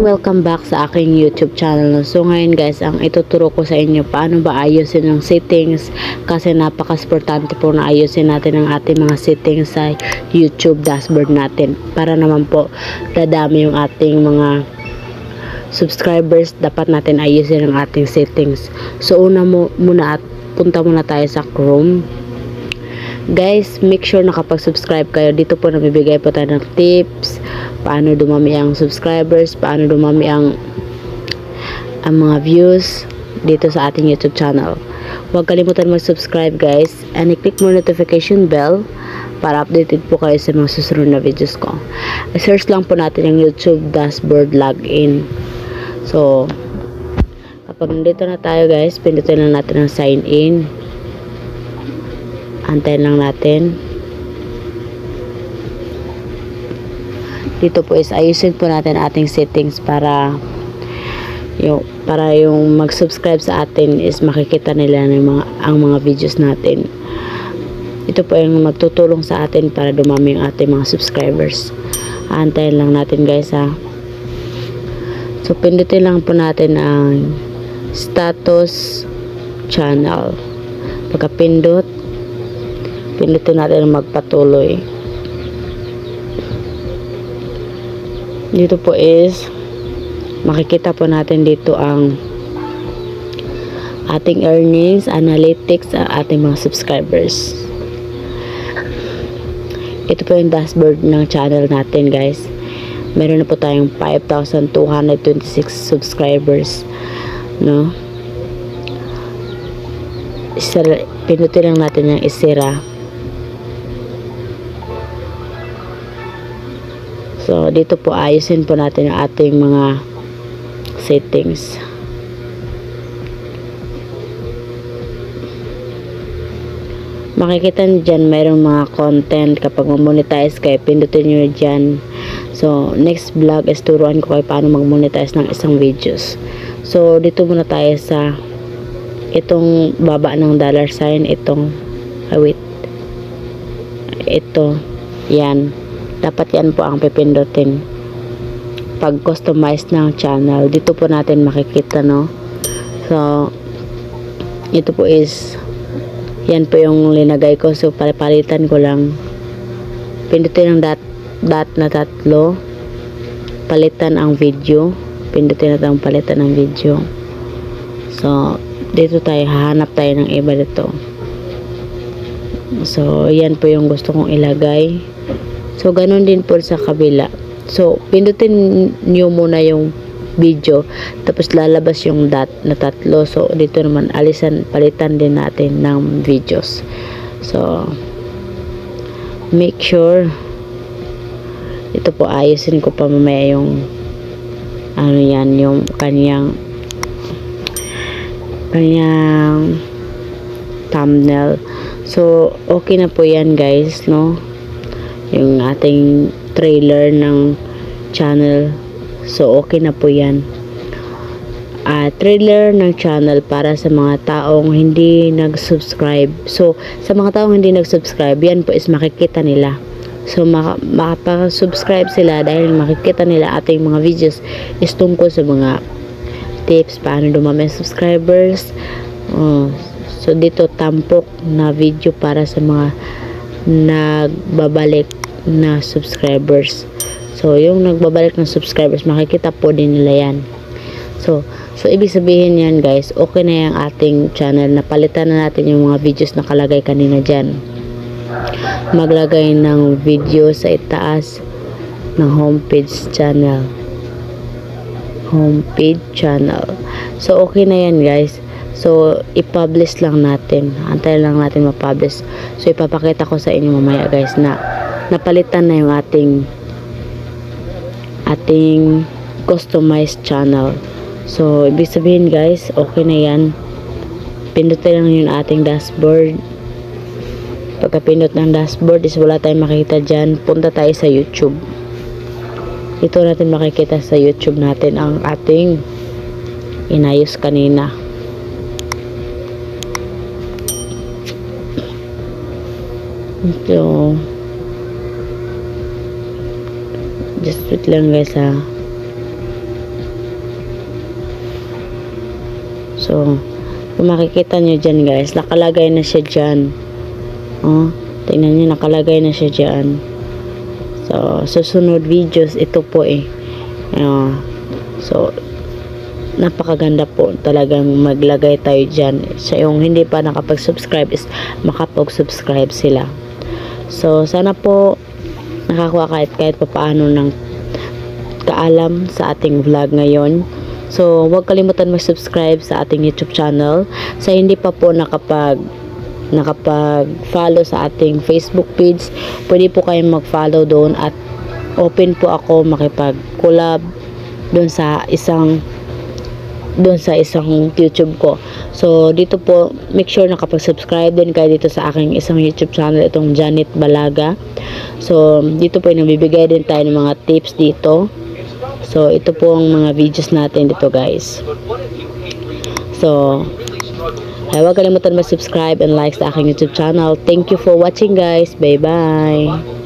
morning! Welcome back sa aking YouTube channel. So ngayon guys, ang ituturo ko sa inyo paano ba ayusin ang settings, kasi napaka-importante po na ayusin natin ang ating mga settings sa YouTube dashboard natin para naman po dadami yung ating mga subscribers. Dapat natin ayusin ang ating settings. So muna at punta muna tayo sa Chrome. Guys, make sure nakapag-subscribe kayo. Dito po nabibigay po tayo ng tips, paano dumami ang subscribers, paano dumami ang mga views dito sa ating YouTube channel. Huwag kalimutan mag-subscribe guys, and i-click mo notification bell para updated po kayo sa mga susunod na videos ko. I-search lang po natin yung YouTube dashboard login. So, kapag nandito na tayo guys, pindutin lang natin ang sign in. Antayin lang natin. Dito po is ayusin po natin ating settings para yung mag-subscribe sa atin is makikita nila ang mga videos natin. Ito po yung magtutulong sa atin para dumami yung ating mga subscribers. Antayin lang natin guys ha. So pindutin lang po natin ang status channel. Pagka-pindot, pindutin natin ang magpatuloy. Dito po is makikita po natin dito ang ating earnings, analytics, ating mga subscribers. Ito po yung dashboard ng channel natin guys. Meron na po tayong 5,226 subscribers, no? Pindutin lang natin yung isira. So, dito po ayusin po natin yung ating mga settings. Makikita nyo dyan, mayroong mga content. Kapag mag-monetize kayo, pindutin nyo dyan. So, next vlog is turuan ko kayo paano mag-monetize ng isang videos. So, dito muna tayo sa itong baba ng dollar sign. Itong, ito, yan. Dapat yan po ang pipindutin pag customize ng channel. Dito po natin makikita, no? So, ito po is yan po yung linagay ko. So, palitan ko lang. Pindutin ang dot na tatlo. Palitan ang video. Pindutin natin ang palitan ng video. So, dito tayo. Hahanap tayo ng iba dito. So, yan po yung gusto kong ilagay. So, ganun din po sa kabila. So, pindutin nyo muna yung video. Tapos, lalabas yung dot na tatlo. So, dito naman, palitan din natin ng videos. So, make sure, ito po, ayusin ko pa mamaya yung, yung kanyang thumbnail. So, okay na po yan guys, no? Yung ating trailer ng channel. So, okay na po yan. Trailer ng channel para sa mga taong hindi nag-subscribe. So, sa mga taong hindi nag-subscribe, yan po is makikita nila. So, makapag-subscribe sila dahil makikita nila ating mga videos is tungkol sa mga tips, paano dumami subscribers. So, dito tampok na video para sa mga nagbabalik na subscribers. So, yung nagbabalik ng subscribers, makikita po din nila yan. So ibig sabihin yan guys, okay na yung ating channel. Napalitan na natin yung mga videos na kalagay kanina dyan. Maglagay ng video sa itaas ng homepage channel. Homepage channel. So, okay na yan guys. So, i-publish lang natin. Antayin lang natin ma-publish. So, ipapakita ko sa inyo mamaya guys na napalitan na yung ating customized channel. So, ibig sabihin guys, okay na yan. Pindutin lang yung ating dashboard. Pagka-pindot ng dashboard is wala tayong makikita dyan. Punta tayo sa YouTube. Ito natin makikita sa YouTube natin ang ating inayos kanina. So, just wait lang guys ha. So, kung makikita nyo dyan guys, nakalagay na siya dyan. Oh, tingnan nyo, nakalagay na siya dyan. So, susunod videos, ito po eh. So, napakaganda po talagang maglagay tayo dyan. Sa yung hindi pa nakapag-subscribe is makapag-subscribe sila. So, sana po nakakuha kahit papaano ng kaalam sa ating vlog ngayon. So, huwag kalimutan mag-subscribe sa ating YouTube channel. Sa hindi pa po nakapag-follow sa ating Facebook page, pwede po kayong mag-follow doon at open po ako makipag-collab doon sa isang YouTube ko. So, dito po, make sure nakapag-subscribe din kayo dito sa aking isang YouTube channel, itong Janet Balaga. So, dito po nabibigay din tayo ng mga tips dito. So, ito po ang mga videos natin dito guys. So, huwag kalimutan mag-subscribe and like sa aking YouTube channel. Thank you for watching guys. Bye-bye.